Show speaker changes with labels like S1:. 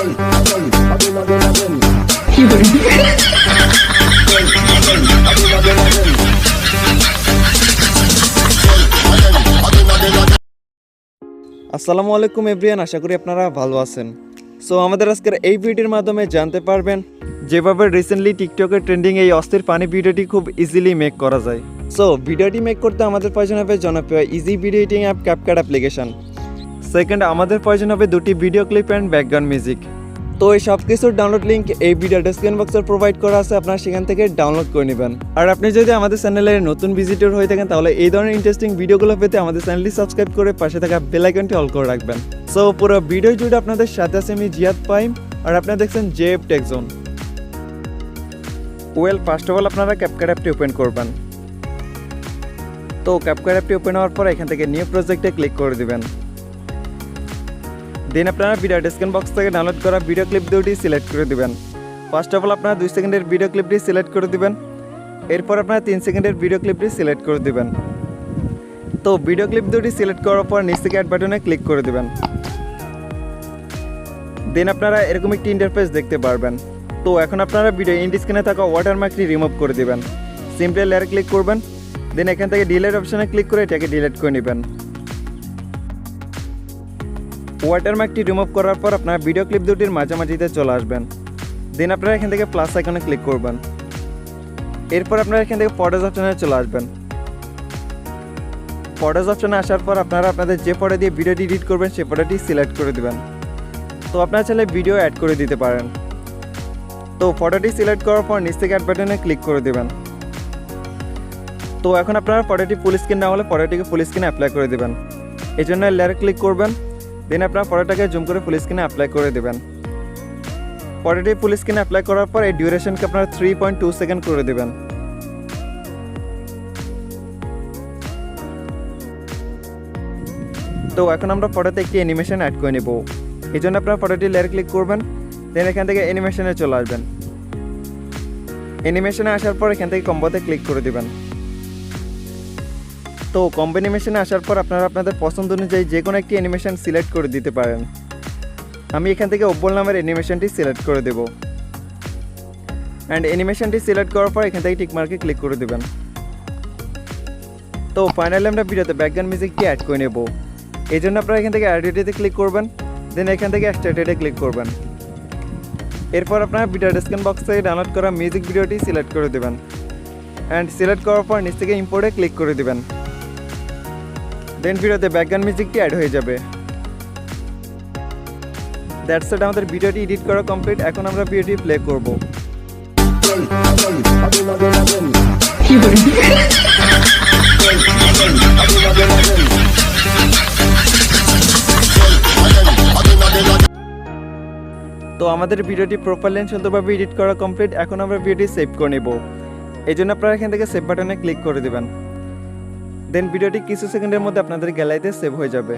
S1: আসসালামু আলাইকুম এভরিওয়ান, আশা করি আপনারা ভালো আছেন। সো আমাদের আজকের এই ভিডিওর মাধ্যমে জানতে পারবেন যেভাবে রিসেন্টলি টিকটকে ট্রেন্ডিং এই অস্থির পানি ভিডিওটি খুব ইজিলি মেক করা যায়। সো ভিডিওটি মেক করতে আমাদের প্রয়োজন হবে জনপ্রিয় easy video editing app CapCut application. Second, আমাদের প্রয়োজন হবে দুটি video clip and background music. তো এই সব কিছুর ডাউনলোড লিঙ্ক এই ভিডিও ডেসক্রিপশন বক্সে প্রোভাইড করা আছে, আপনারা সেখান থেকে ডাউনলোড করে নেবেন। আর আপনি যদি আমাদের চ্যানেলের নতুন ভিজিটর হয়ে থাকেন তাহলে এই ধরনের ইন্টারেস্টিং ভিডিওগুলো পেতে আমাদের চ্যানেলটি সাবস্ক্রাইব করে পাশে থাকা বেল আইকনটি অল করে রাখবেন। সো পুরো ভিডিও জুড়ে আপনাদের সাথে আছে আমি জিহাদ ফাহিম, আর আপনারা দেখছেন JF tech zone. First of all আপনারা ক্যাপকাট অ্যাপটি ওপেন করবেন। তো ক্যাপকাট অ্যাপটি ওপেন হওয়ার পর এখান থেকে নিউ প্রজেক্টে ক্লিক করে দিবেন। দেন আপনারা ভিডিও ডেসক্রিপশন বক্স থেকে ডাউনলোড করা ভিডিও ক্লিপ দুটি সিলেক্ট করে দিবেন। ফার্স্ট অফ অল আপনারা 2 সেকেন্ডের ভিডিও ক্লিপটি সিলেক্ট করে দিবেন। এরপর আপনারা 3 সেকেন্ডের ভিডিও ক্লিপটি সিলেক্ট করে দিবেন। তো ভিডিও ক্লিপ দুটি সিলেক্ট করার পর নিচ থেকে অ্যাড বাটনে ক্লিক করে দিবেন। দেন আপনারা এরকম একটি ইন্টারফেস দেখতে পারবেন। তো এখন আপনারা ভিডিও এন্ড স্ক্রিনে থাকা ওয়াটারমার্কটি রিমুভ করে দিবেন। সিম্পলি লেয়ারে ক্লিক করবেন। দেন এখান থেকে ডিলিট অপশনে ক্লিক করে এটাকে ডিলিট করে নেবেন। ওয়াটারমার্কটি রিমুভ করার পর আপনারা ভিডিও ক্লিপ দুটির মাঝামাঝিতে চলে আসবেন। দেন আপনারা এখান থেকে প্লাস আইকনে ক্লিক করবেন। এরপর আপনারা এখান থেকে ফটোজ অপশনে চলে আসবেন। ফটোজ অপশনে আসার পর আপনারা আপনাদের যে ফটো দিয়ে ভিডিওটি এডিট করবেন সেই ফটোটি সিলেক্ট করে দেবেন। তো আপনারা চাইলে ভিডিও অ্যাড করে দিতে পারেন। তো ফটোটি সিলেক্ট করার পর নিচ থেকে অ্যাড বাটনে ক্লিক করে দেবেন। তো এখন আপনারা ফটোটি ফুল স্ক্রিন না হলে ফটোটিকে ফুল স্ক্রিনে অ্যাপ্লাই করে দেবেন। এই জন্য লেয়ারে ক্লিক করবেন। দেন আপনারা ফটোটাকে জুম করে ফুল স্ক্রিনে অ্যাপ্লাই করে দেবেন। ফটোটি ফুল স্ক্রিনে অ্যাপ্লাই করার পর এই ডিউরেশনকে আপনারা 3.2 সেকেন্ড করে দেবেন। তো এখন আমরা ফটোতে একটি অ্যানিমেশন অ্যাড করে নেব। এই জন্য আপনারা ফটোটি লেয়ারে ক্লিক করবেন। দেন এখান থেকে অ্যানিমেশনে চলে আসবেন। অ্যানিমেশনে আসার পর এখান থেকে কম্বোতে ক্লিক করে দেবেন। তো কম্বো অ্যানিমেশনে আসার পর আপনারা আপনাদের পছন্দ অনুযায়ী যে কোনো একটি অ্যানিমেশন সিলেক্ট করে দিতে পারেন। আমি এখান থেকে 𝙽𝙘 নামের অ্যানিমেশনটি সিলেক্ট করে দেব। অ্যান্ড অ্যানিমেশনটি সিলেক্ট করার পর এখান থেকে টিকমার্কে ক্লিক করে দেবেন। তো ফাইনালি আমরা ভিডিওতে ব্যাকগ্রাউন্ড মিউজিকটি অ্যাড করে নেব। এই জন্য আপনারা এখান থেকে অ্যাডিটিতে ক্লিক করবেন। দেন এখান থেকে স্টার্টেডে ক্লিক করবেন। এরপর আপনারা ভিডিও ডেসক্রিপশন বক্স থেকে ডাউনলোড করা মিউজিক ভিডিওটি সিলেক্ট করে দেবেন। অ্যান্ড সিলেক্ট করার পর নিচ থেকে ইম্পোর্টে ক্লিক করে দেবেন। দেন ভিডিওতে ব্যাকগ্রাউন্ড মিউজিকটি অ্যাড হয়ে যাবে। দ্যাটস ইট, আমাদের ভিডিওটি এডিট করা কমপ্লিট। এখন আমরা ভিডিওটি প্লে করব। তো আমাদের ভিডিওটি প্রপারলি সুন্দরভাবে এডিট করা কমপ্লিট। এখন আমরা ভিডিওটি সেভ করে নেব। এই জন্য আপনারা এখান থেকে সেভ বাটনে ক্লিক করে দেবেন। দেন ভিডিওটি কিছু সেকেন্ডের মধ্যে আপনাদের গ্যালারিতে সেভ হয়ে যাবে।